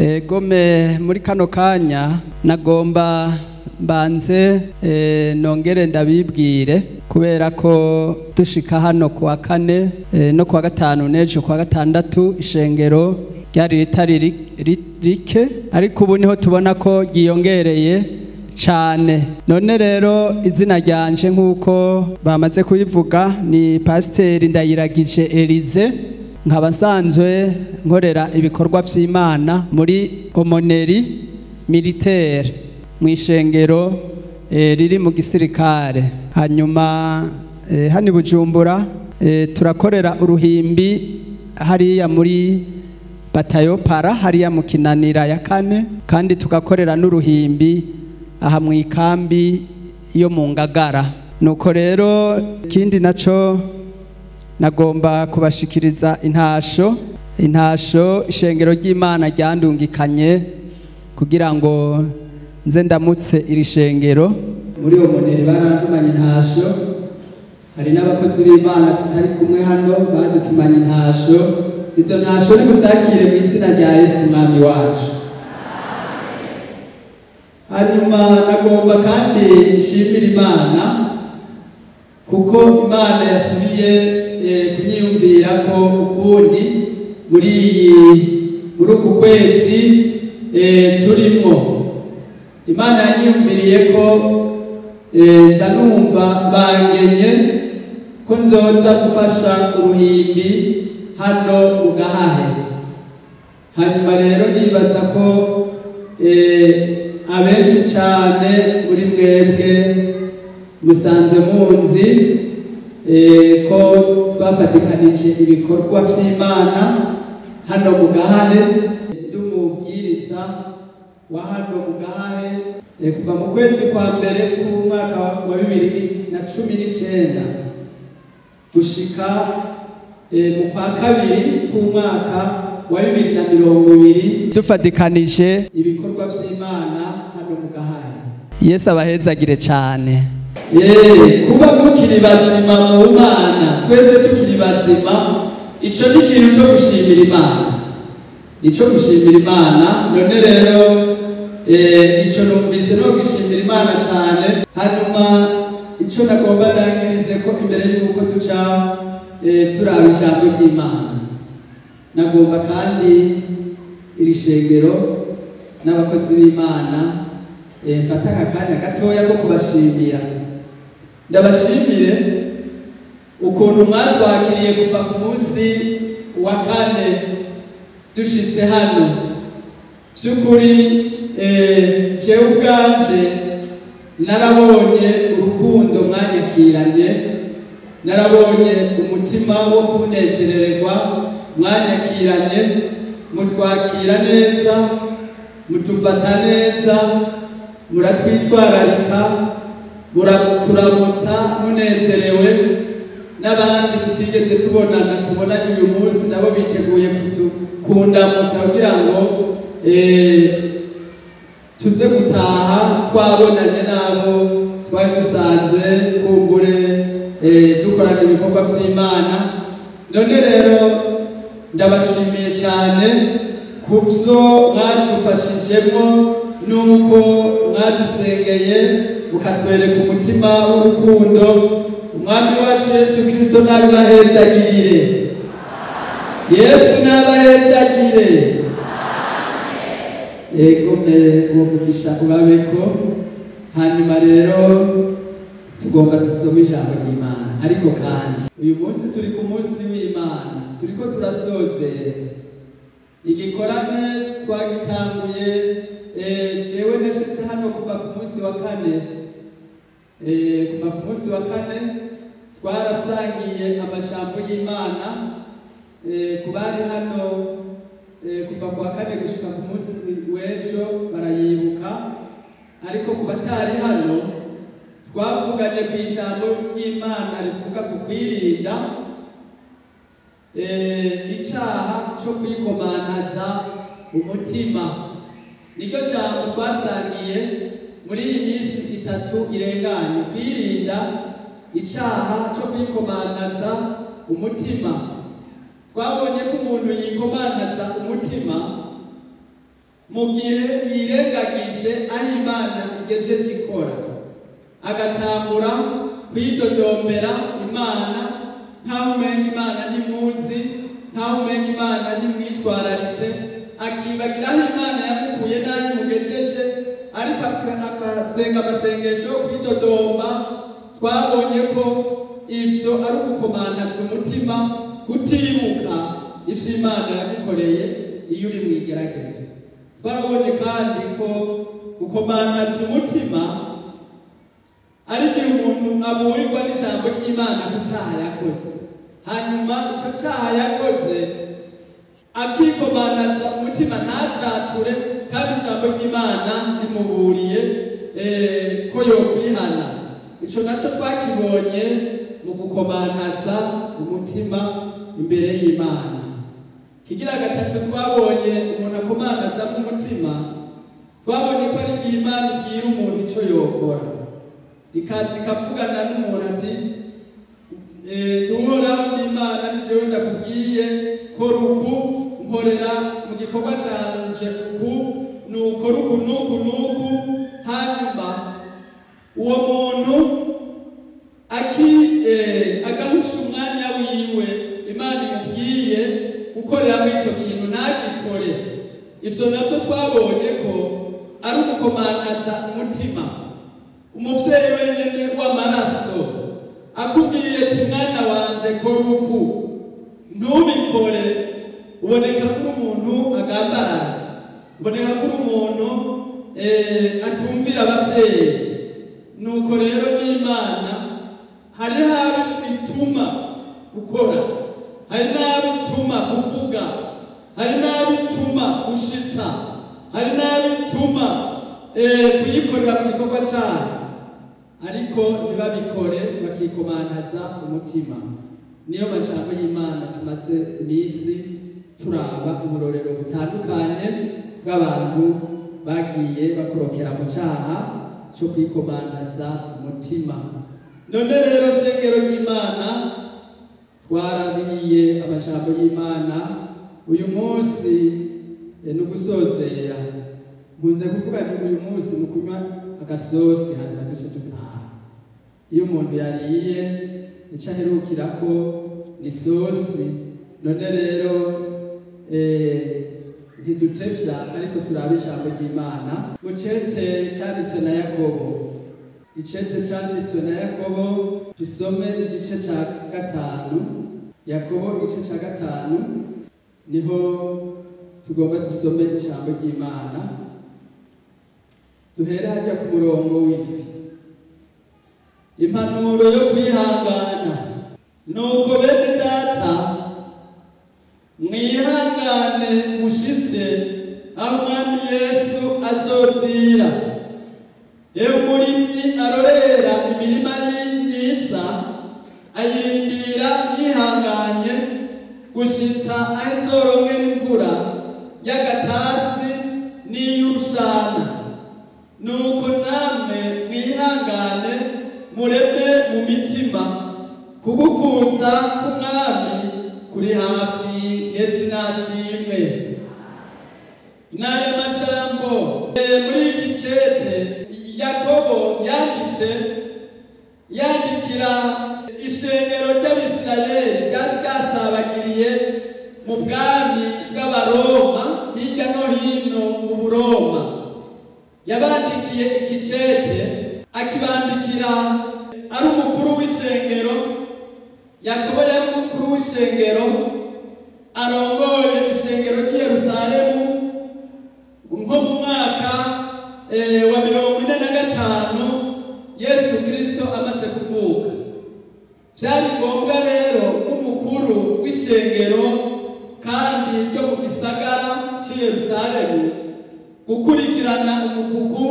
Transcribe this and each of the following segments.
Gome muri kano kanya nagomba mbanze nongere ndabibwire kubera ko dushika hano kuwa kane no kuwa gatanu n'ejo kuwa gatandatu ishengero ryari ritari rike ariko ubu niho tubona ko ryiyongereye cyane. None rero izina ryanje nk'uko bamaze kubivuga ni Pasteur NDAYIRAGIJE Elysee, nkaba nsanzwe nkorera ibikorwa by'Imana muri Aumoneri militaire mw'ishengero riri mu gisirikare. Hanyuma hani Bujumbura turakorera uruhimbi hariya muri batayo para hariya mu Kinanira ya kane, kandi tugakorera n'uruhimbi aha mu ikambi yo mu Ngagara. Nuko rero kindi naco nagomba kubashikiriza intasho ishengero ry'Imana ryandungikanye kugira ngo nze ndamutse iri shengero. Muri Aumoneri barandumanye intasho, hari n'abakozi b'Imana tutari kumwe hano badutumanye intasho. Izo ntasho nimuzakire mu izina rya Yesu mwami wacu. Hanyuma nagomba kandi nshimira Imana kuko Imana yasubiye kunyiyumvira ko ukundi muri uku kwezi turimo. Imana yanyiyumviriye ko nza numva bangenye ko nzoza gufasha uruhimbi hano mu Gahahe. Hanyuma rero nibaza ko abenshi cyane muri mwebwe musanzwe munzi ko twafatikanije ibikorwa by'Imana hano mu Gahahe. Ndumubwiriza wa hano mu Gahahe kuva mu kwezi kwa mbere k'umwaka wa 2019 gushika mu kwa kabiri k'umwaka wa 2020 dufatikanije ibikorwa by'Imana hano mu Gahahe. Yesu abahezagire cyane. Kuba mukiri bazima mu Mana, twese tukiri bazima, ico ni ikintu cyo gushimira Imana, ico gushimira Imana. None rero ico numvise no gushimira Imana cyane. Hanyuma ico nagomba ndangirize ko imbere y'uko duca turaba ijambo ry'Imana, nagomba kandi iri shengero n'abakozi b'Imana mfata akanya gatoya ko kubashimira. Ndabashimire ukuntu mwatwakiriye kuva ku munsi wa kane dushitse hano. By'ukuri jewe ubwanje narabonye urukundo mwanyakiranye, narabonye umutima wo kunezererwa mwanyakiranye, mutwakira neza, mutufata neza, muratwitwararika, muraturamutsa munezerewe. N'abandi tutigeze tubonana tubonanye uyu munsi nabo biteguye kundamutsa kugira ngo tuze gutaha twabonanye nabo twari dusanzwe kumbure dukorana ibikorwa by'Imana. None rero ndabashimiye cyane kuvyo mwadufashijemo nuko mwadusengeye mukatwereka umutima w'urukundo. Umwami wacu Yesu Kristo nabibahezagirire. Yesu nabahezagire. Egome uwo mugisha ubabeko. Hanyuma rero tugomba dusoma ijambo ry'Imana, ariko kandi uyu munsi turi ku munsi w'Imana, turiko turasozera igikorane twagitanguye. Jewe nashitse hano kuva ku munsi wa kane, kuva ku munsi wa kane twarasangiye amajambo y'Imana ku bari hano kuva ku wa kane gushika ku munsi w'ejo barayibuka, ariko ku batari hano twavuganye ku ijambo ry'Imana rivuga ku kwirinda icyaha cyo kwikomantaza umutima. Niryo jambo twasangiye muri iyi minsi itatu irenganye, kwirinda icyaha cyo kwikomantaza umutima. Twabonye ko umuntu yikomantaza umutima mu gihe yirengagije aho Imana igejeje ikora, agatangura kwidodombera Imana nkaho umenga Imana ntimuzi, nkaho umenga Imana ntimwitwararitse, akibagira aho Imana yamukuye n'aho imugejeje, ariko akasenga amasengesho yo kwidodomba. Twabonye ko ivyo ari ugukomantaza umutima, kutibuka ivyo Imana yagukoreye iyo uri mw'igerageza. Twarabonye kandi ko gukomantaza umutima ari igihe umuntu aburirwa n'ijambo ry'Imana ku caha yakoze, hanyuma ico caha yakoze akikomantaza umutima ntacature, kandi ijambo ry'Imana rimuburiye ko yokwihana. Ico naco twakibonye mu gukomantaza umutima imbere y'Imana. Kigira gatatu twabonye umuntu akomantaza mu mutima, twabonye ko ari igihe Imana ibwira umuntu ico yokora, ikaze ikavugana n'umuntu ati duhoraho n'Imana ni jewe ndakubwiye kora uku, nkorera mu gikorwa canje uku, nukora uku nuku nuku. Hanyuma uwo muntu agahusha umwanya wiwe Imana imubwiye gukorera muri ico kintu ntagikore. Ivyo navyo twabonye ko ari ugukomantaza umutima. Umuvyeyi wenyene w'amaraso akubwiye ati mwana wanje kora uku, ntubikore, uboneka kuri umuntu agambarara, uboneka kuri umuntu atumvira abavyeyi. Nuko rero n'Imana hari haba ituma gukora, hari n'abo ituma kuvuga, hari n'abo ituma gushitsa, hari n'abo ituma kuyikorera mu gikorwa cayo, ariko ntibabikore, bakikomantaza umutima. Niyo majambo y'Imana tumaze imisi turaba uburorero butandukanye bw'abantu bagiye bakorokera mu caha cyo kwikomantaza umutima. None rero shengero ry'Imana, twarabiye amajambo y'Imana. Uyu munsi no gusozera, nkunze kuvuga ni uyu munsi mu kunywa agasosi hanyuma duce dutaha. Iyo umuntu yariye ico aherukirako ni sosi. None rero ntidutevya, ariko turabe ijambo ry'Imana mu cete canditswe na Yakobo. Icete canditswe na Yakobo, dusome igice ca 5. Yakobo igice ca 5 niho tugomba dusome ijambo ry'Imana. Duhere hajya ku murongo w'indwi. Impanuro yo kwihangana. Nuko bene data, mwihangane mushitse aho Umwami Yesu azozira. Ewe umurimyi arorera imirima y'imyiza, ayirindira yihanganye gushitsa aho izorongera imvura y'agatasi n'iy'urushana. Nuko namwe mwihangane mureme mu mitima, kugukunza k'Umwami kuri hafi. Yesu nashimwe. N'ayo majambo muri iki cete Yakobo yandikira ishengero ry'Abisirayeli ryari ryasabagiriye mu bwami bw'Abaroma hirya no hino mu Buroma. Yabandikiye iki cete, akibandikira ari umukuru w'ishengero. Yakobo yari umukuru w'ishengero, arongoye ishengero ry'i Yerusalemu nko mu mwaka wa 45 Yesu Kristo amaze kuvuka. Byari ngombwa rero umukuru w'ishengero kandi ryo mu gisagara cy'i Yerusalemu gukurikirana umukuku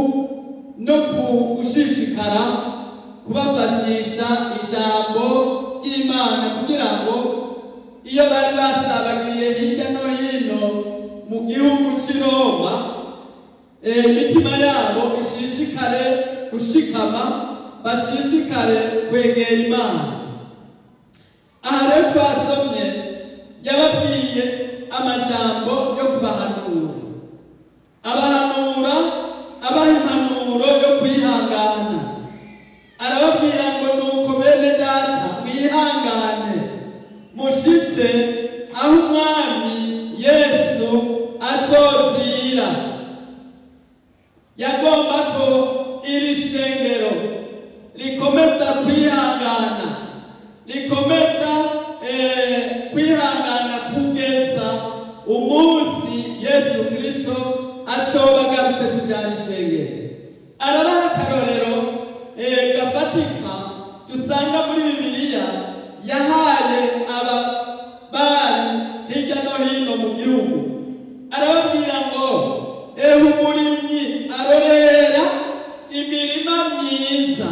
no gushishikara kubafashisha ijambo ry'Imana, kugira ngo iyo bari basabagiriye hirya no hino mu gihugu cy'i Roma, imitima yabo ishishikare gushikama, bashishikare kwegera Imana. Aha rero twasomye yababwiye amajambo yo kubahanura. abahanura abaha impanuro yo kwihangana. Arababwira ngo nuko bene data mwihangane mushitse aho umwami Yesu azozira. Yagomba ko iri shengero rikomeza kwihangana, rikomeza kwihangana kugeza umunsi Yesu Kristo azoba agarutse kujana ishengero. Arabaha akarorero gafatika dusanga muri Bibiliya yahaye ababari hirya no hino mu gihugu. Arababwira ngo umurimyi arorera imirima myiza.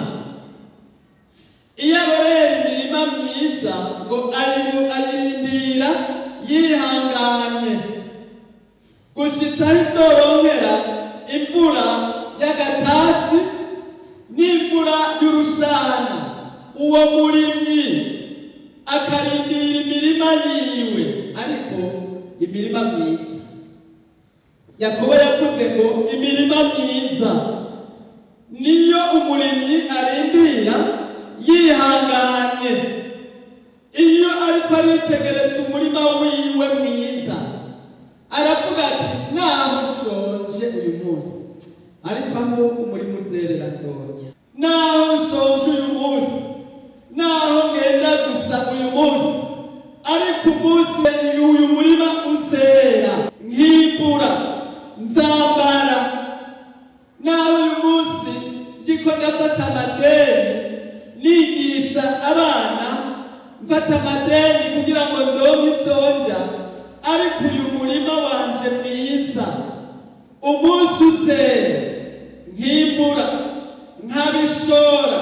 Iyo arorera imirima myiza ngo ayirindira yihanganye gushitsa aho izorongera imvura y'agatasi n'imvura y'urushana. Uwo murimyi akarindira imirima yiwe, ariko imirima myiza. Yakobo yavuze ngo imirima myiza niyo umurimyi arindira yihanganye. Iyo ariko aritegereza umurima wiwe mwiza, aravuga ati naho nshonje uyu munsi, ariko aho umurima uzerera nzorya. Naho nshonje uyu munsi, naho ngenda gusa uyu munsi, ariko umunsi uyu murima uzera nkibura nzambara. Naho uyu munsi ndiko ndafata amadeni nigisha abana, mfata amadeni kugira ngo ndonke ivyondya, ariko uyu murima wanje mwiza umunsi uzera nkibura nkabishora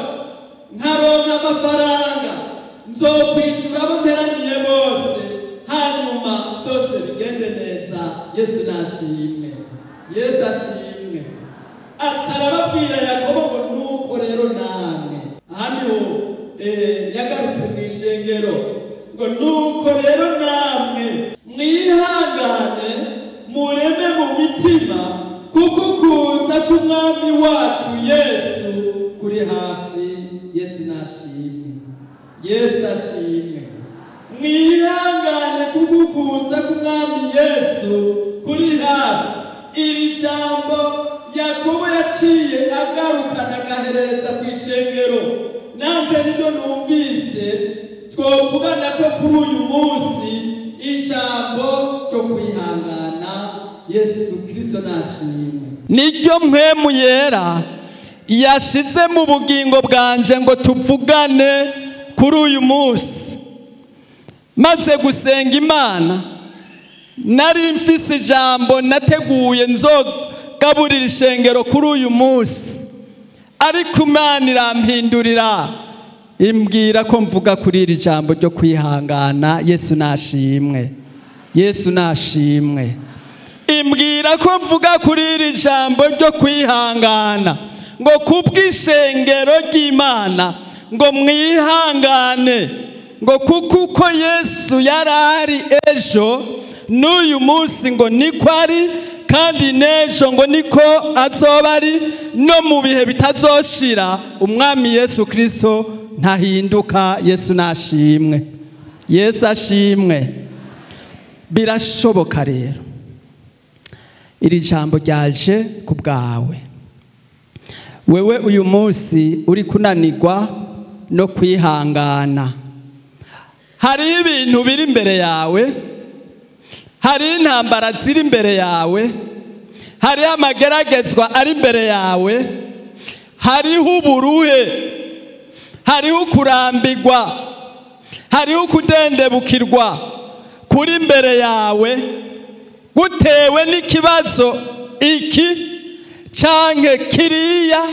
nkaronka amafaranga, nzokwishura abo mperaniye bose, hanyuma byose bigende neza. Yesu nashimwe, Yesu ashimwe. Arababwira Yakobo ngo nuko rero namwe. Aha niho yagarutse mu ishengero ngo nuko rero namwe mwihangane mureme mu mitima, kuko kuza k'umwami wacu Yesu kuri hafi. Yesu nashimwe, Yesu ashimwe. Mwihangane kuko kuza k'umwami Yesu kuri hafi. Iri jambo Yakobo yaciye agarukana agahereza ku ishengero. Nanje nibyo numvise twovugana ko kuri uyu munsi ijambo ryo kwihangana. Yesu Kristo nashimwe. Niryo mpwemu yera yashize mu bugingo bwanje ngo tuvugane kuri uyu munsi. Maze gusenga Imana, nari mfise ijambo nateguye nzogaburira ishengero kuri uyu munsi, ariko Imana irampindurira imbwira ko mvuga kuri iri jambo ryo kwihangana. Yesu nashimwe, Yesu nashimwe. Imbwira ko mvuga kuri iri jambo ryo kwihangana, ngo kubw'ishengero ry'Imana ngo mwihangane, ngo kuko Yesu yarari ejo n'uyu munsi ngo niko ari, kandi nejo ngo niko azoba ari, no mu bihe bitazoshira. Umwami Yesu Kristo ntahinduka. Yesu nashimwe, Yesu ashimwe. Birashoboka rero iri jambo ryaje ku bwawe. Wewe uyu munsi uri kunanirwa no kwihangana. Hari ibintu biri imbere yawe, hari intambara ziri imbere yawe, hari amageragezwa ari imbere yawe, hariho uburuhe, hariho kurambirwa, hariho kudendebukirwa kuri imbere yawe, gutewe n'ikibazo iki canke kiriya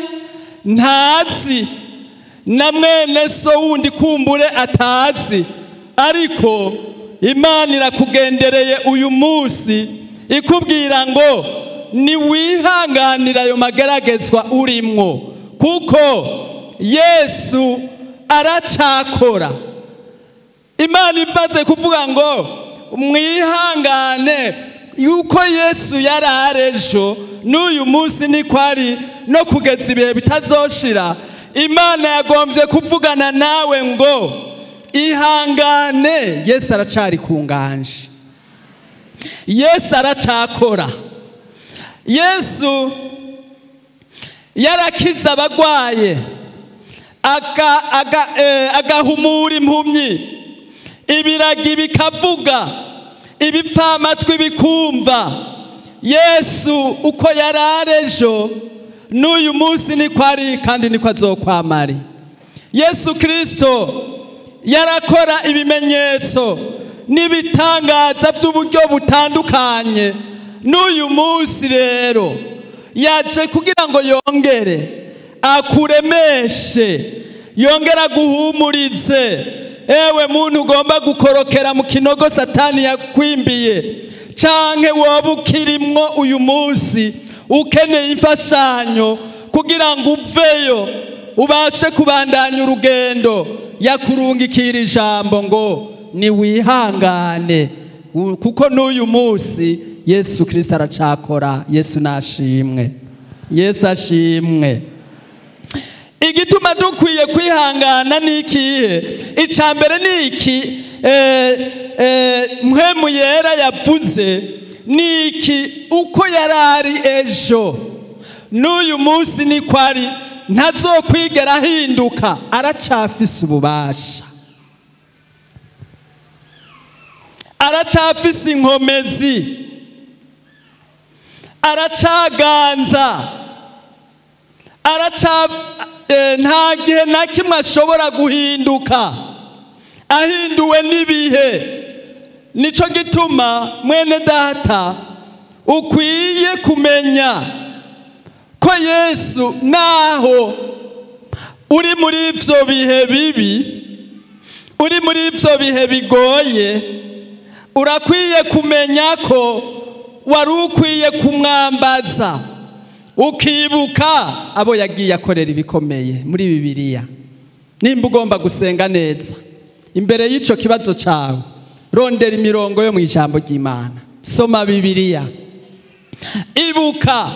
ntazi, na mwene so wundi kumbure atazi, ariko Imana irakugendereye uyu munsi ikubwira ngo ni wihanganira ayo mageragezwa urimwo, kuko Yesu aracakora. Imana imaze kuvuga ngo mwihangane yuko Yesu yari ejo n'uyu munsi niko ari no kugeza ibihe bitazoshira. Imana yagombye kuvugana nawe ngo ihangane, Yesu aracari ku nganje, Yesu aracakora. Yesu yarakiza abagwaye, agahumura impumyi, ibiragi bikavuga, ibipfamatwi bikumva. Yesu uko yari ejo n'uyu munsi niko ari kandi niko azokwamari. Yesu Kristo yarakora ibimenyetso n'ibitangaza by'uburyo butandukanye. N'uyu munsi rero yaje kugira ngo yongere akuremeshe, yongera guhumurize. Ewe muntu ugomba gukorokera mu kinogo Satani yakwimbiye, canke woba ukirimwo uyu munsi ukeneye imfashanyo kugira ngo uveyo ubashe kubandanya urugendo, yakurungikira ijambo ngo ni wihangane, kuko n'uyu munsi Yesu Kristo aracakora. Yesu nashimwe, Yesu ashimwe. Igituma dukwiye kwihangana nikihe? Icambere niki mpwemu yera yavuze niki, uko yarari ejo n'uyu munsi niko ari, ntazokwigera ahinduka, aracafise ububasha, aracafise inkomezi, aracaganza, nta gihe na kimwe ashobora guhinduka, ahinduwe n'ibihe. Nico gituma mwene data ukwiye kumenya ko Yesu naho uri muri ivyo bihe bibi, uri muri ivyo bihe bigoye, urakwiye kumenya ko wari ukwiye kumwambaza, ukibuka abo yagiye akorera ibikomeye muri Bibiliya. Nimba ugomba gusenga neza imbere y'ico kibazo cawe, rondera imirongo yo mu ijambo ry'Imana, soma Bibiliya, ibuka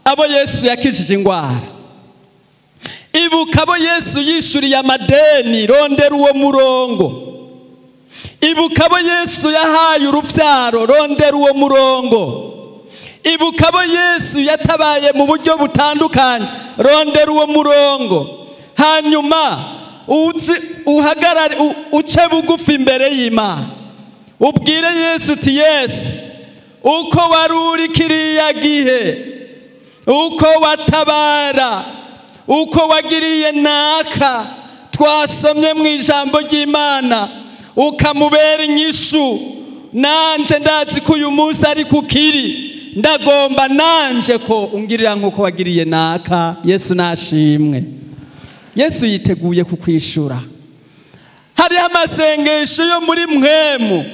abo Yesu yakijije ingwara, ibuka abo Yesu yishuriye amadeni, rondera uwo murongo, ibuka abo Yesu yahaye uruvyaro, rondera uwo murongo, ibuka abo Yesu yatabaye mu buryo butandukanye, rondera uwo murongo. Hanyuma uhagarare, uce bugufi imbere y'Imana, ubwire Yesu uti Yesu, uko wari uri kiriya gihe, uko watabara, uko wagiriye naka twasomye mu ijambo ry'Imana ukamubera inyishu, nanje ndazi ko uyu munsi ari kukiri, ndagomba nanje ko ungirira nkuko wagiriye naka. Yesu nashimwe. Yesu yiteguye kukwishura. Hari amasengesho yo muri mpwemu,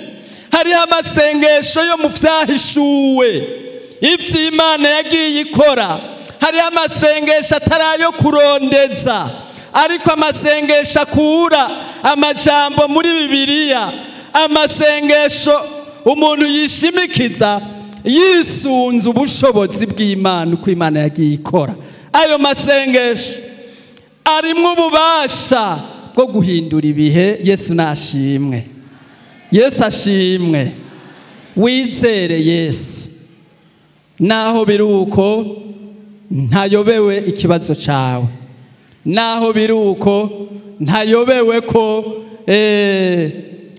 hari amasengesho yo mu vyahishuwe, ivyo Imana yagiye ikora. Hari amasengesho atarayo kurondeza, ariko amasengesho akura amajambo muri Bibiliya, amasengesho umuntu yishimikiza yisunze ubushobozi bw'Imana, uko Imana yagiye ikora. Ayo masengesho arimwo ububasha bwo guhindura ibihe. Yesu nashimwe, Yesu ashimwe. Wizere Yesu, naho biruko ntayobewe ikibazo cawe, naho biruko ntayobewe ko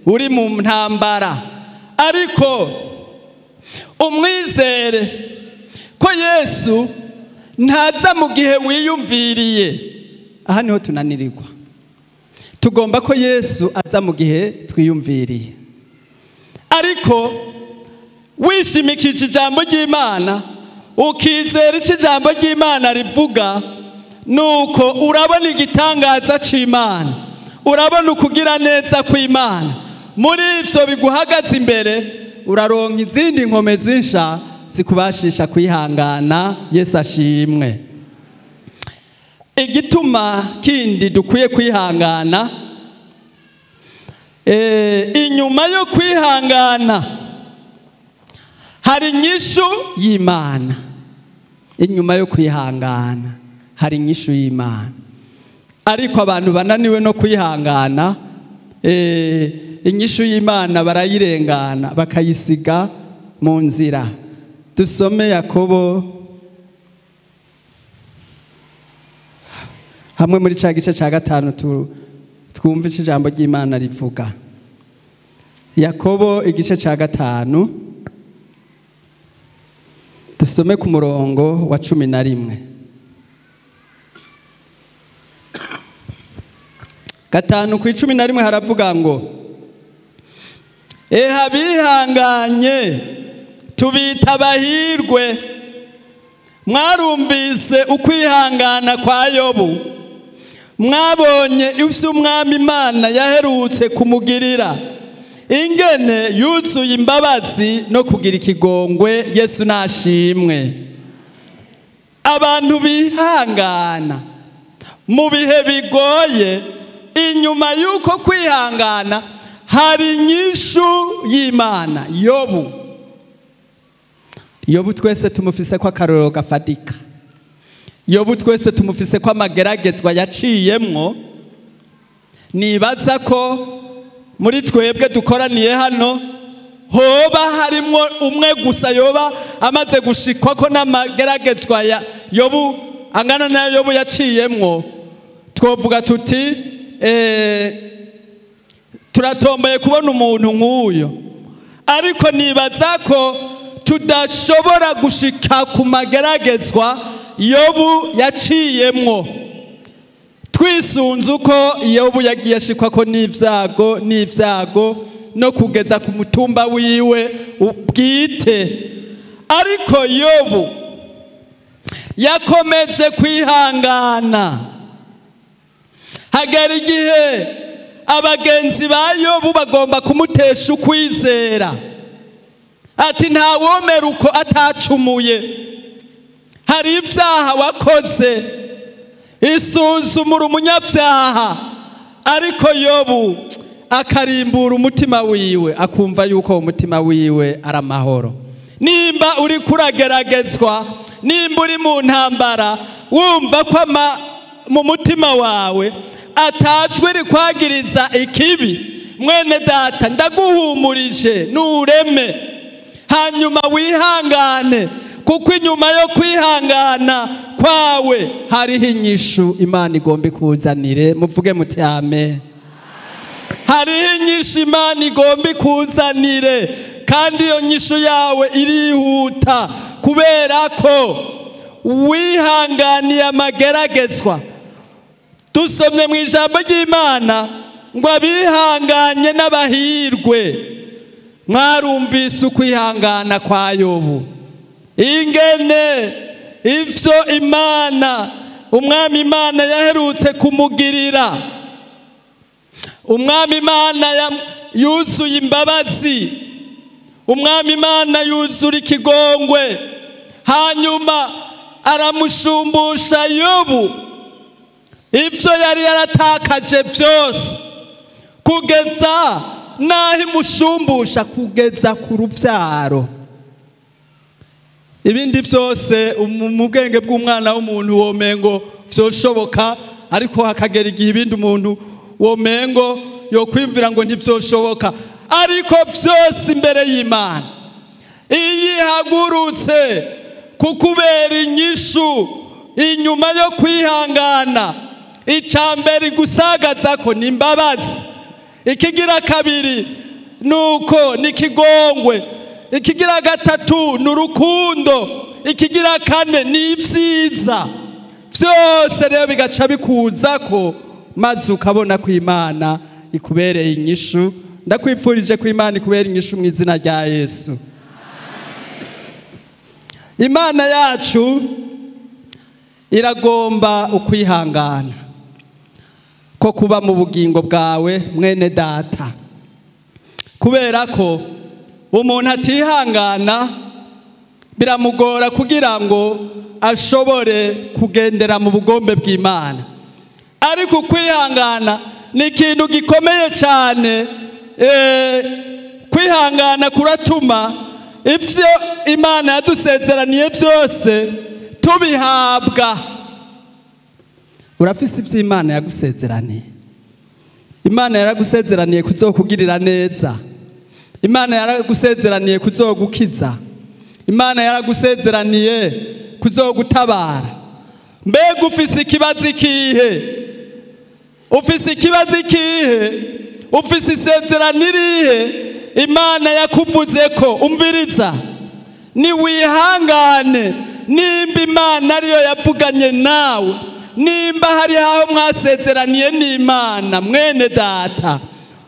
uri mu ntambara, ariko umwizere ko Yesu ntaza mu gihe wiyumviriye. Aha niho tunanirirwa. Tugomba ko Yesu aza mu gihe twiyumviriye, ariko wishimikije ijambo ry'Imana, ukizera icyo ijambo ry'Imana rivuga, nuko urabona igitangaza c'Imana, urabona ukugira neza kw'Imana. Muri ivyo biguhagaze imbere, uraronka izindi nkomezi nsha zikubashisha kwihangana. Yesu ashimwe. Igituma kindi dukwiye kwihangana, inyuma yo kwihangana hari inyishu y'Imana. Inyuma yo kwihangana hari inyishu y'Imana. Ariko abantu bananiwe no kwihangana, inyishu y'Imana barayirengana bakayisiga mu nzira. Dusome Yakobo hamwe muri ca gice ca 5 twumva ijambo ry'Imana rivuga. Yakobo igice ca 5 dusome ku murongo wa 11. 5:11 haravuga ngo abihanganye tubita abahirwe. Mwarumvise ukwihangana kwa Yobu, mwabonye ivyo Umwami Imana yaherutse kumugirira, ingene yuzuye imbabazi no kugira ikigongwe. Yesu nashimwe. Abantu bihangana mu bihe bigoye, inyuma yuko kwihangana hari inyishu y'Imana. Yobu twese tumufise ko akarorero gafatika. Yobu twese tumufise ko amageragezwa yaciyemwo. Nibaza ko muri twebwe dukoraniye hano hoba harimwo umwe gusa yoba amaze gushikwa ko n'amageragezwa ya Yobu angana na Yobu yaciyemwo. Twovuga tuti turatomboye kubona umuntu nk'uyo. Ariko nibaza ko tudashobora gushika ku mageragezwa Yobu yaciyemwo, twisunze uko Yobu yagiye ashikwa ko n'ivyago no kugeza ku mutumba wiwe bwite. Ariko Yobu yakomeje kwihangana. Hagera igihe abagenzi ba Yobu bagomba kumutesha ukwizera, ati nta womera uko atacumuye, hari ibyaha wakoze, isuzumura umunyabyaha. Ariko Yobu akarimbura umutima wiwe, akumva yuko umutima wiwe ari amahoro. Nimba uri kurageragezwa, nimba uri mu ntambara, wumva ko mu mutima wawe atajwe rikwagiriza ikibi, mwene data ndaguhumurije nureme, hanyuma wihangane, kuko inyuma yo kwihangana kwawe hariho inyishu Imana igomba ikuzanire. Muvuge muti amen. Hariho inyishu Imana igomba ikuzanire, kandi iyo nyishu yawe irihuta, kubera ko wihanganiye amageragezwa. Dusomye mu ijambo ry'Imana ngo abihanganye n'abahirwe. Mwarumvise ukwihangana kwa Yobu, ingene ivyo Umwami Imana yaherutse kumugirira. Umwami Imana yuzuye imbabazi, Umwami Imana yuzura ikigongwe, hanyuma aramushumbusha Yobu ivyo yari yaratakaje vyose, kugeza naho imushumbusha kugeza ku ruvyaro. Ibindi vyose mu bwenge bw'umwana w'umuntu womengo vyoshoboka, ariko hakagera igihe ibindi umuntu womengo yokwimvira ngo ntivyoshoboka. Ariko vyose imbere y'Imana iyi hagurutse kukubera inyishu inyuma yo kwihangana. Icambere gusagaza ko ni imbabazi, ikigira kabiri nuko ni kigongwe, ikigira gatatu n'urukundo, ikigira kane ni ivyiza. Vyose rero bigaca bikuza ko, maze ukabona ko Imana ikubereye inyishu. Ndakwifurije ko Imana ikubera inyishu mu izina rya Yesu. Imana yacu iragomba ukwihangana ko kuba mu bugingo bwawe, mwene data, kubera ko umuntu atihangana biramugora kugira ngo ashobore kugendera mu bugombe bw'Imana. Ariko kwihangana ni ikintu gikomeye cyane. Kwihangana kuratuma ivyo Imana yadusezeraniye vyose tubihabwa. Urafise ivyo Imana yagusezeraniye. Imana yaragusezeraniye kuzokugirira neza. Imana yaragusezeraniye kuzogukiza. Imana yaragusezeraniye kuzogutabara. Mbega ufise ikibazo ikihe? Ufise ikibazo ikihe? Ufise isezerano irihe Imana yakuvuze ko? Umviriza, ni wihangane. Nimba Imana ariyo yavuganye nawe, nimba hari aho mwasezeraniye n'Imana, mwene data,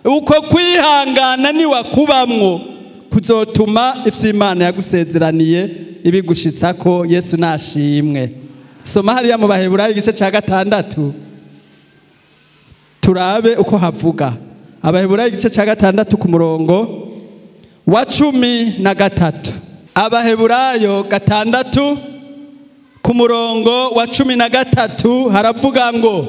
uko kwihangana ni wakubamwo kuzotuma ivyo Imana yagusezeraniye ibigushitsako. Yesu nashimwe. Soma hariya mu Baheburayo igice ca 6 turabe uko havuga. Abaheburayo igice ca 6 ku murongo wa 13. Abaheburayo 6 ku murongo wa 13 haravuga ngo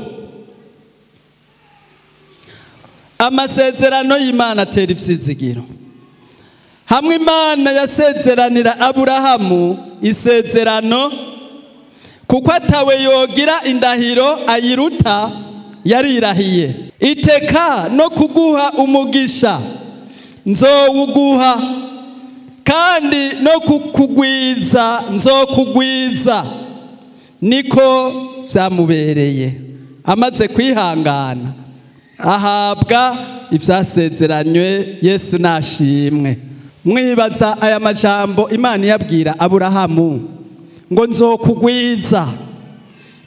amasezerano y'Imana atera ivyizigiro. Hamwe Imana yasezeranira Aburahamu isezerano, kuko atawe yogira indahiro ayiruta, yarirahiye iteka no kuguha umugisha nzowuguha, kandi no kukugwiza nzokugwiza. Niko vyamubereye. Amaze kwihangana ahabwa ivyasezeranywe. Yesu nashimwe. Mwibaza aya majambo Imana yabwira Aburahamu ngo nzokugwiza,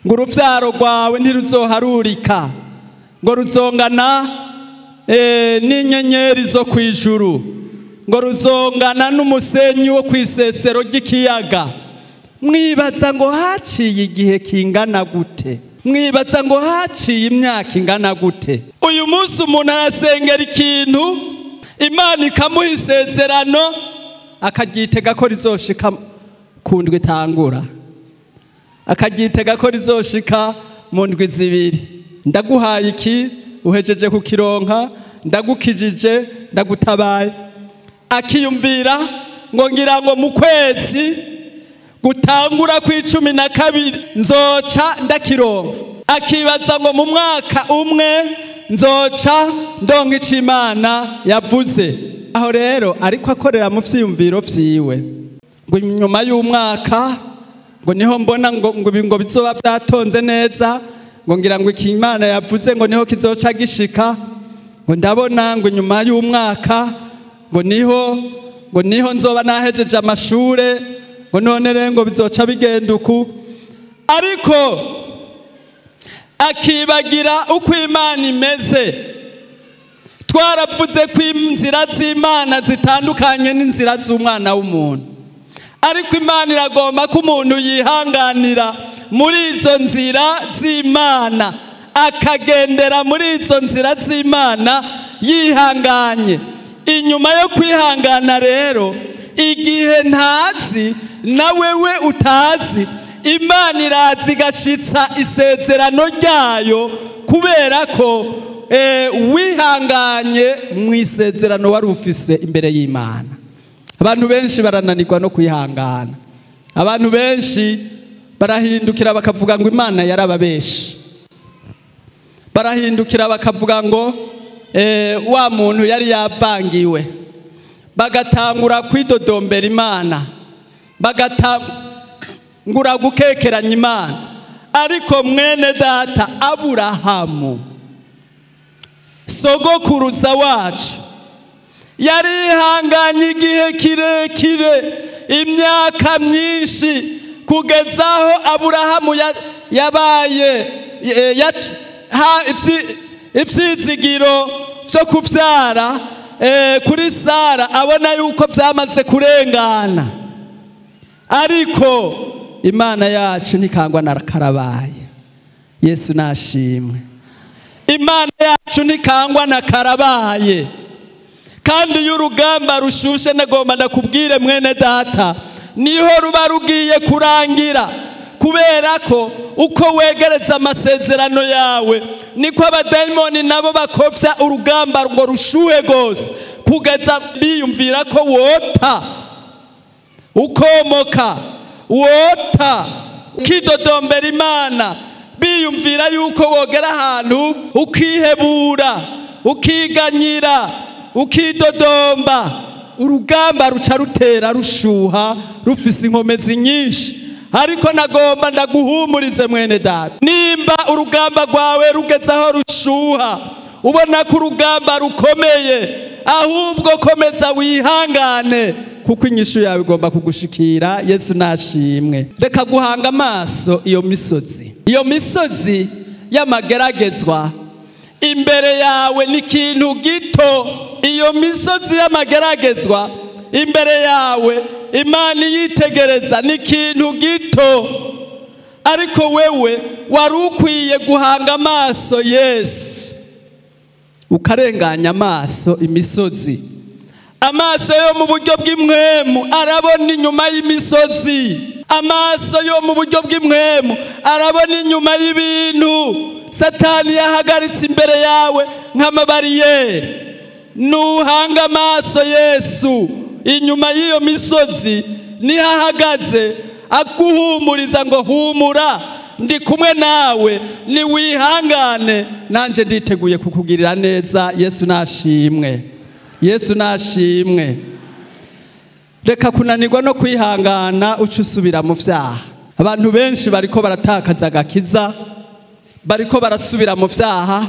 ngo uruvyaro rwawe ntiruzoharurika, ngo ruzongana n'inyenyeri zo kwijuru, ngo ruzongana n'umusenyi wo kwisesero ry'ikiyaga. Mwibaza ngo haciye igihe kingana gute? Mwibaza ngo haciye imyaka ingana gute? Uyu munsi umuntu arasengera ikintu, Imana ikamuha isezerano, akaryitega ko rizoshika ku ndwi itangura, akaryitega ko rizoshika mu ndwi zibiri. Ndaguhaye iki, uhejeje kukironka, ndagukijije, ndagutabaye. Akiyumvira ngo ngira ngo mu kwezi gutangura ku 12 nzoca ndakironka. Akibaza ngo mu mwaka umwe nzoca ndonka ico Imana yavuze. Aho rero ariko akorera mu vyiyumviro vyiwe, ngo nyuma y'umwaka ngo niho mbona ngo bizoba vyatonze neza, ngo ngira ngo iki Imana yavuze ngo niho kizoca gishika. Ngo ndabona ngo nyuma y'umwaka ngo niho nzoba nahejeje amashure, ngo none rero ngo bizoca bigenda uku. Ariko akibagira uko Imana imeze. Twaravuze ko inzira z'Imana zitandukanye n'inzira z'umwana w'umuntu, ariko Imana iragomba ko umuntu yihanganira muri izo nzira z'Imana, akagendera muri izo nzira z'Imana yihanganye. Inyuma yo kwihangana rero, igihe ntazi na wewe utazi, Imana iraza igashitsa isezerano ryayo, kubera ko wihanganye mu isezerano wari ufise imbere y'Imana. Abantu benshi barananirwa no kwihangana. Abantu benshi barahindukira bakavuga ngo Imana yarababeshe. Barahindukira bakavuga ngo wa muntu yari yavangiwe. Bagatangura kwidodombera Imana, bagatangura gukekeranya Imana. Ariko mwene data Aburahamu, sogokuruza wacu, yarihanganye igihe kirekire, imyaka myinshi, kugezaho Aburahamu yabaye ivyizigiro vyo kuvyara kuri Sara, abona yuko vyamaze kurengana. Ariko Imana yacu ntikangwa na karabaye. Yesu nashimwe. Imana yacu ntikangwa na karabaye. Kandi y'urugamba rushushe nagomba ndakubwire mwene data, niho ruba rugiye kurangira. Kubera ko uko wegereza amasezerano yawe, niko abadayimoni nabo bakofya urugamba ngo rushuhe gose, kugeza biyumvira ko wota. ukomoka wota ukidodombera Imana biyumvira yuko wogera ahantu ukihebura ukiganyira ukidodomba urugamba ruca rutera rushuha rufise inkomezi nyinshi. Ariko nagomba ndaguhumurize mwene data, nimba urugamba rwawe rugeze aho rushuha ubona ko urugamba rukomeye, ahubwo komeza wihangane kuko inyishu yawe igomba kugushikira. Yesu nashimwe. Reka guhanga amaso iyo misozi y'amageragezwa imbere yawe ni ikintu gito. Iyo misozi y'amageragezwa imbere yawe Imana yitegereza ni ikintu gito, ariko wewe wari ukwiye guhanga amaso Yesu ukarenganya amaso imisozi. Amaso yo mu buryo bw'imwemu arabona inyuma y'imisozi, amaso yo mu buryo bw'imwemu arabona inyuma y'ibintu Satani yahagaritse imbere yawe nk'amabariyeri. Nuhanga amaso Yesu inyuma y'iyo misozi niho ahagaze akuhumuriza ngo humura, ndi kumwe nawe, ni wihangane, nanje nditeguye kukugirira neza. Yesu nashimwe. Yesu nashimwe. Reka kunanirwa no kwihangana uca usubira mu vyaha. Abantu benshi bariko baratakaza agakiza, bariko barasubira mu vyaha,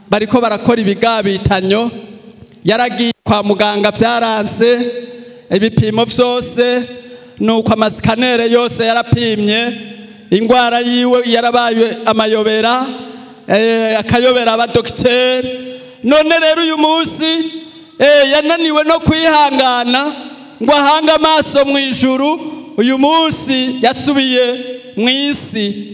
bariko barakora ibigabitanyo. Yaragiye kwa muganga vyaranse, ibipimo vyose nuko amasikanere yose yarapimye, ingwara yiwe yarabaye amayobera, akayobera abadokiteri. None rero uyu munsi yananiwe no kwihangana ngo ahange amaso mw'ijuru. Uyu munsi yasubiye mw'isi,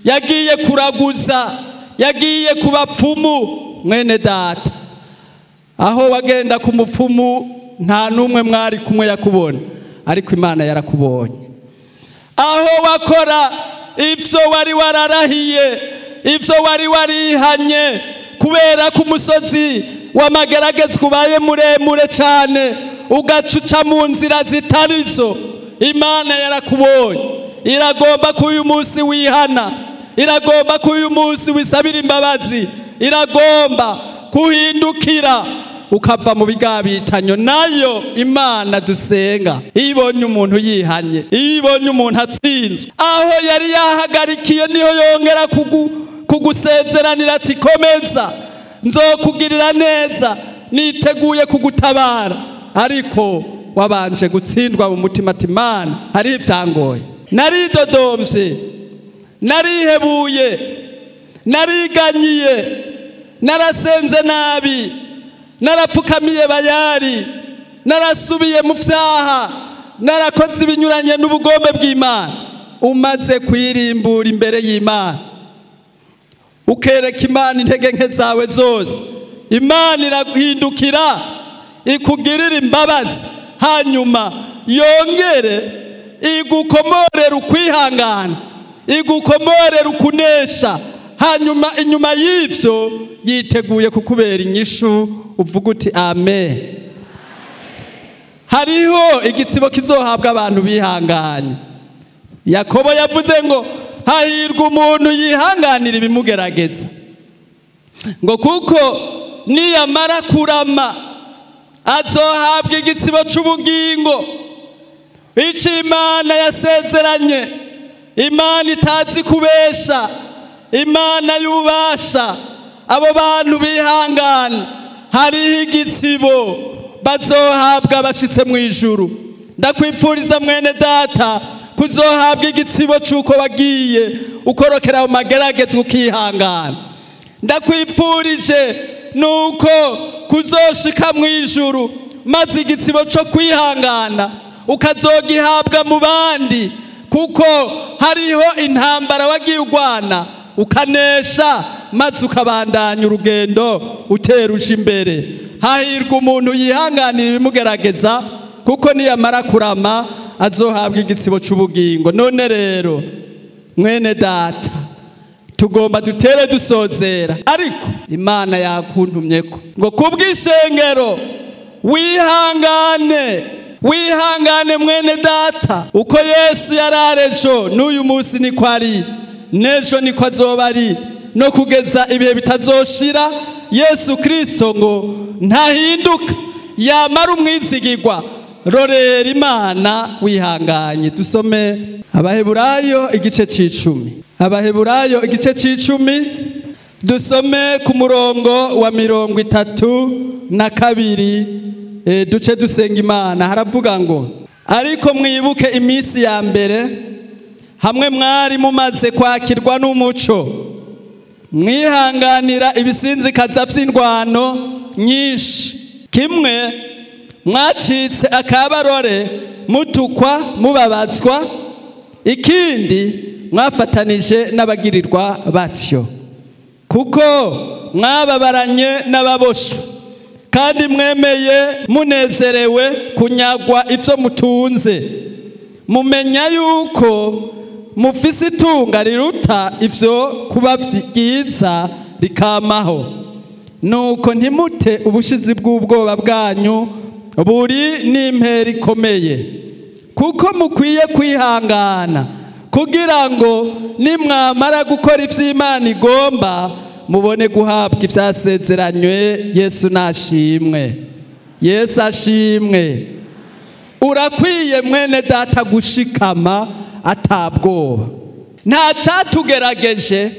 yagiye kuraguza, yagiye ku bapfumu. Mwene data, aho wagenda ku mupfumu nta numwe mwari kumwe yakubona, ariko Imana yarakubonye. Aho wakora ivyo wari wararahiye, ivyo wari warihanye, kubera ku musozi w'amageragezwa ubaye muremure cyane ugacuca mu nzira zitarizo, Imana yarakubonye. Iragomba ko uyu munsi wihana, iragomba ko uyu munsi wisabira imbabazi, iragomba kuhindukira ukava mu bigabitanyo. Nayo Imana dusenga ibonye umuntu yihanye, ibonye umuntu atsinzwe, aho yari yahagarikiye niho yongera kugusezeranira ati komeza, nzokugirira neza, niteguye kugutabara. Ariko wabanje gutsindwa mu mutima ati Mana, hari ivyangoye, naridodomvye, narihebuye, nariganyiye, narasenze nabi, narapfukamiye bayari, narasubiye mu vyaha, narakoze ibinyuranye n'ubugombe bw'Imana. Umaze kwirimbura imbere y'Imana, ukereka Imana intege nke zawe zose, Imana iraguhindukira ikugirira imbabazi, hanyuma yongere igukomorera ukwihangana, igukomorera ukunesha. Hanyuma inyuma y'ivyo yiteguye kukubera inyishu, uvuga uti amen. Hariho igitsibo kizohabwa abantu bihanganye. Yakobo yavuze ngo hahirwa umuntu yihanganira ibimugerageza, ngo kuko niyamara kurama azohabwa igitsibo c'ubugingo. Ico Imana yasezeranye, Imana itazi kubesha, Imana yubasha. Abo bantu bihangana hariho igitsibo bazohabwa bashitse mw'ijuru. Ndakwipfuriza mwene data kuzohabwa igitsibo c'uko wagiye ukorokera mu mageragezwa ukihangana. Ndakwipfurije nuko kuzoshika mw'ijuru maze igitsibo co kwihangana ukazogihabwa mu bandi, kuko hariho intambara wagiye ugwana ukanesha, maze ukabandanya urugendo uterusha imbere. Hahirwa umuntu yihanganira ibimugerageza, kuko niyamara kurama azohabwa igitsibo c'ubugingo. None rero mwene data, tugomba dutere dusozera, ariko Imana yakuntumyeko ngo kubw'ishengero wihangane wihangane mwene data, uko Yesu yararejo n'uyu munsi niko ari, nejo niko azoba ari, no kugeza ibihe bitazoshira. Yesu Kristo ngo ntahinduka, yamara umwizigirwa. Rorera Imana wihanganye. Dusome Abaheburayo igice c'icumi. Abaheburayo igice c'icumi, dusome ku murongo wa 32. Duce dusenga Imana. Haravuga ngo, ariko mwibuke iminsi ya mbere, hamwe mwari mumaze kwakirwa n'umuco, mwihanganira ibisinzikaza vy'indwano nyinshi. Kimwe mwacitse akabarore, mutukwa mubabazwa. Ikindi mwafatanije n'abagirirwa batyo, kuko mwababaranye n'ababosho, kandi mwemeye munezerewe kunyagwa ivyo mutunze. Mumenya yuko mufise itunga riruta ivyo kuba vyiza rikamaho. Nuko ntimute ubushizi bw'ubwoba bwanyu buri n'impera ikomeye, kuko mukwiye kwihangana, kugira ngo nimwamara gukora ivyo Imana igomba, mubone guhabwa ivyasezeranywe. Yesu nashimwe. Yesu ashimwe. Urakwiye mwene data gushikama atabwoba. Nta catugerageje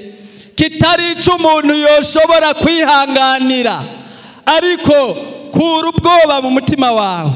kitari ico umuntu yoshobora kwihanganira, ariko kura ubwoba mu mutima wawe,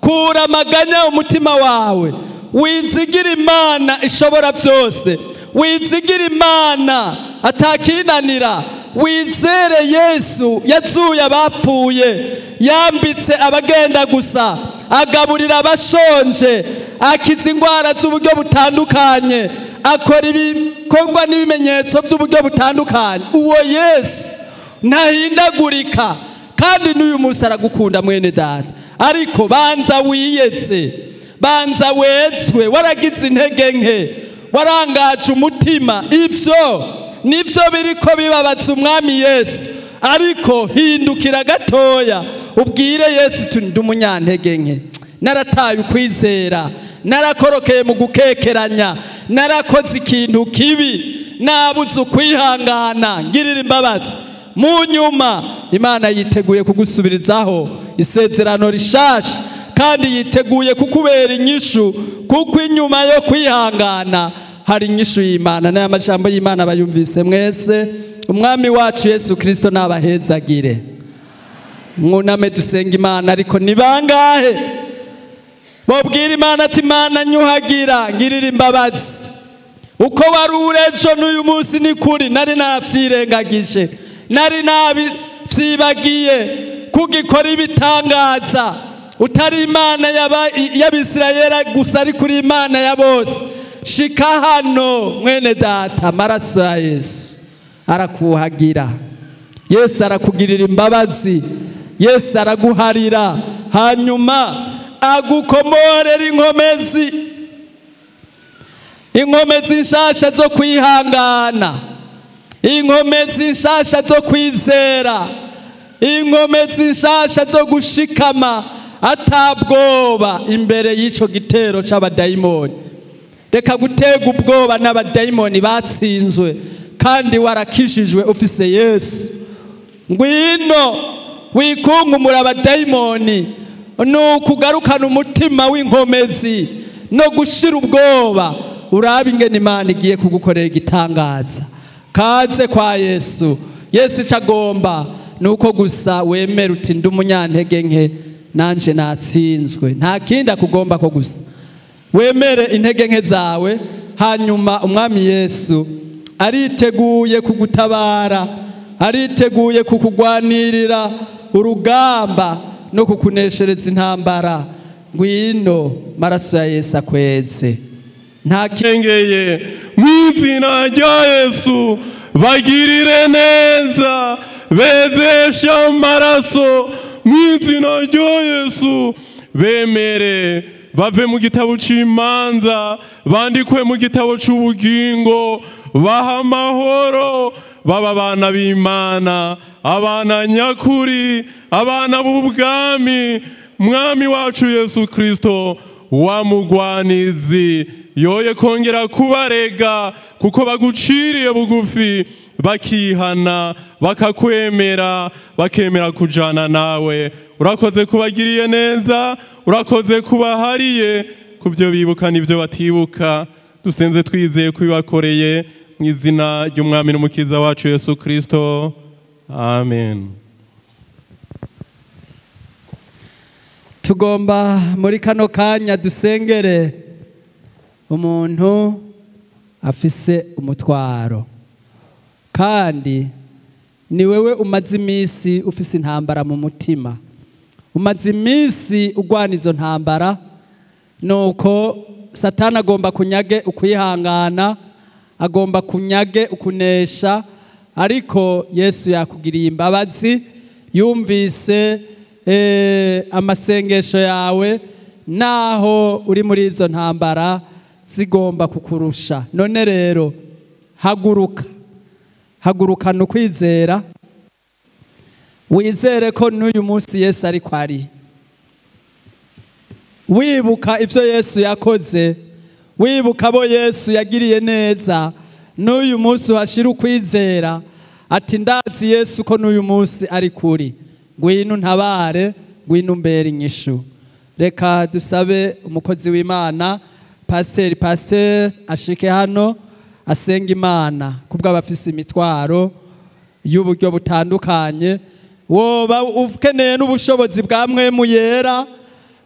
kura amaganya mu mutima wawe, wizigira Imana ishobora vyose, wizigira Imana atakinanira, wizere Yesu yazuye abapfuye, yambitse abagenda gusa, agaburira abashonje, akiza ingwara z'uburyo butandukanye, akora ibikorwa n'ibimenyetso vy'uburyo butandukanye. Uwo Yesu ntahindagurika, kandi n'uyu munsi aragukunda mwene data. Ariko banza wiyeze, banza wezwe, waragize intege nke, warangaje umutima. Ivyo nivyo biriko bibabaza umwami Yesu. Ariko hindukira gatoya, ubwire Yesu uti ndi umunyantege nke, narataye ukwizera, narakorokeye mu gukekeranya, narakoze ikintu kibi, nabuze ukwihangana, ngirira imbabazi. Mu nyuma Imana yiteguye kugusubirizaho isezerano rishasha, kandi yiteguye kukubera inyishu, kuko inyuma yo kwihangana hari inyishu y'Imana. N'aya majambo y'Imana bayumvise mwese. Umwami wacu Yesu Kristo nabahezagire. Mwuname dusenga Imana. Ariko ni bangahe bobwira Imana ati Imana nyuhagira, ngirira imbabazi, uko wari urejo n'uyu munsi ni kuri nari navyirengagije, nari navyibagiye kugikora ibitangaza. Utari Imana y'Abisirayeli gusa, ari kuri Imana ya bose. Shika hano mwene data, amaraso ya Yesu arakuhagira. Yesu arakugirira imbabazi, Yesu araguharira, hanyuma agukomorera inkomezi, inkomezi nshasha zo kwihangana, inkomezi nshasha zo kwizera, inkomezi nshasha zo gushikama atabwoba imbere y'ico gitero c'abadayimoni. Reka gutega ubwoba n'abadayimoni batsinzwe, kandi warakishijwe ufise Yesu. Ngwino wikungumura abadayimoni, nukugarukana umutima w'inkomezi no gushira ubwoba. Urabe ingene Imana igiye kugukorera igitangaza. Kaze kwa Yesu. Yesu ico agomba nuko gusa wemera uti ndi umunyantege nke, nanje natsinzwe. Nta kindi akugomba ko gusa wemere intege nke zawe, hanyuma umwami Yesu ariteguye kugutabara, ariteguye kukugwanirira urugamba no kukuneshereza intambara. Ngwino maraso ya Yesu akweze. Nta kengeye mw'izina rya Yesu, bagirire neza, bezesha amaraso mw'izina rya Yesu, bemere bave mu gitabo c'imanza, bandikwe mu gitabo c'ubugingo, baha amahoro, baba abana b'Imana, abana nyakuri, abana b'ubwami, mwami wacu Yesu Kristo wa mugwanizi yoye kongera kubarega kuko baguciriye bugufi bakihana bakakwemera bakemera kujana nawe. Urakoze kubagiriye neza, urakoze kubahariye kuvyo bibuka n'ivyo batibuka. Dusenze twizeye kubibakoreye mu izina ry'umwami n'umukiza wacu Yesu Kristo, amen. Tugomba muri kano kanya dusengere umuntu afise umutwaro, kandi ni wewe umaze iminsi ufise intambara mu mutima, umaze iminsi ugwana izo ntambara, nuko Satani agomba kunyage ukwihangana, agomba kunyage ukunesha, ariko Yesu yakugiriye imbabazi, yumvise amasengesho yawe, naho uri muri izo ntambara zigomba kukurusha. None rero haguruka, hagurukana ukwizera, wizere ko n'uyu munsi Yesu ariko ari, wibuka ivyo Yesu yakoze, wibuka abo Yesu yagiriye neza. N'uyu munsi washira ukwizera ati ndazi Yesu ko n'uyu munsi ari kuri, ngwino ntabare, ngwino mbere inyishu. Reka dusabe umukozi w'Imana Pasteur ashike hano asenga Imana kubwo abafise imitwaro y'uburyo butandukanye. Woba ukeneye n'ubushobozi bwa mwemu yera,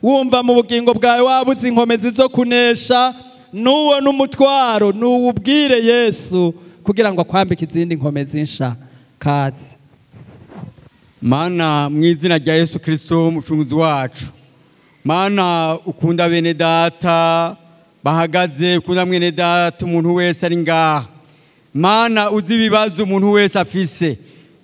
wumva mu bugingo bwawe wabuze inkomezi zo kunesha, nuwo n'umutwaro nuwubwire Yesu kugira ngo akwambike izindi nkomezi nsha. Kaze. Mana mu izina rya Yesu Kristo umucunguzi wacu, Mana ukunda bene data bahagaze, ukunda mwene data umuntu wese ari ngaha, Mana uzi ibibazo umuntu wese afise.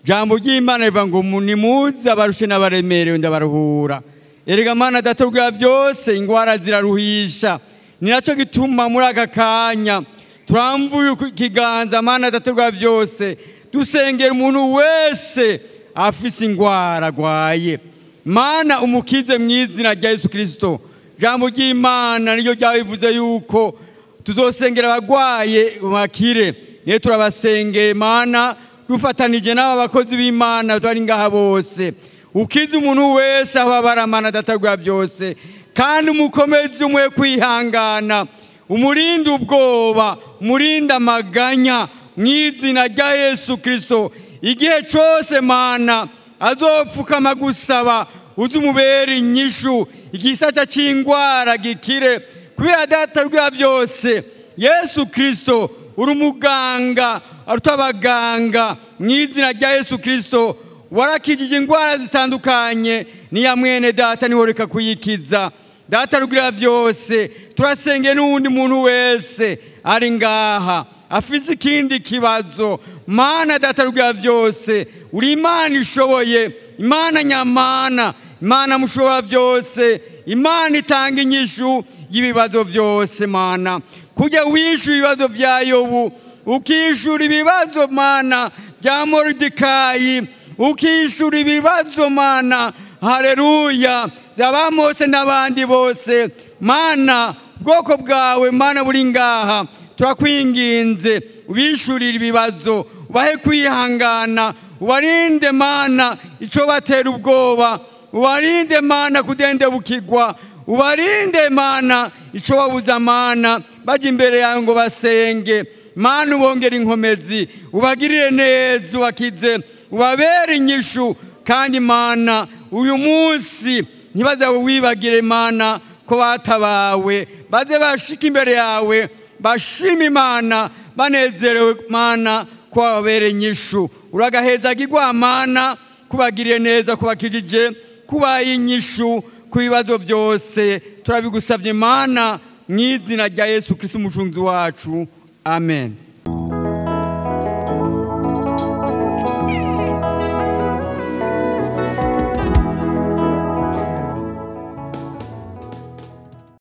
Jambo ry'Imana rivuga ngo nimuze abarushe n'abaremerewe ndabaruhura. Erega Mana data rwa byose ingwara ziraruhisha, ni naco gituma muri aka kanya turamvuye ikiganza Mana data rwa byose dusengera umuntu wese afise ingwara agwaye. Mana umukize mu izina rya Yesu Kristo. Jambo ry'Imana niyo ryabivuze yuko tuzosengera abagwaye bakire. Niyo turabasengeye Mana dufatanije n'aba bakozi b'Imana twari ngaha bose. Ukize umuntu wese ababara Mana data rwa byose, kandi umukomezi umwe kwihangana, umurinde ubwoba, umurinde amaganya mu izina rya Yesu Kristo. Igihe cyose Mana azopfukama gusaba uzumubera inyishu, igisata c'ingwara gikire kubera data rwa byose. Yesu Kristo uri umuganga aruta abaganga, mu izina rya Yesu Kristo warakijije ingwara zitandukanye, niya mwene data niho reka kuyikiza. Data rwa byose turasengeye n'uwundi muntu wese ari ngaha afise ikindi kibazo. Mana data rwa byose uri Imana ishoboye, Imana nyamana, Imana mushobora byose, Imana itanga inyishu y'ibibazo byose. Mana kujya wishyura ibibazo bya Yobu, ukishyura ibibazo Mana bya Moridekayi, ukishyura ibibazo Mana haleluya byaba Mose n'abandi bose. Mana bwoko bwawe Mana buri ngaha turakwinginze ubishurire ibibazo, ubahe kwihangana, ubarinde Mana ico batera ubwoba, ubarinde Mana kudendebukirwa, ubarinde Mana ico babuza Mana baje imbere yawe ngo basenge. Mana ubongera inkomezi, ubagirire neza, ubakize, ubabere inyishu. Kandi Mana uyu munsi ntibaze wibagire Mana ko batabawe, baze bashika imbere yawe bashima Imana banezerewe Mana ko wabere inyishu. Uragahezagirwa Mana kubagiriye neza, kubakijije, kubaye inyishu ku bibazo byose. Turabigusavye Mana mu izina rya Yesu Kristo umucunguzi wacu, amen.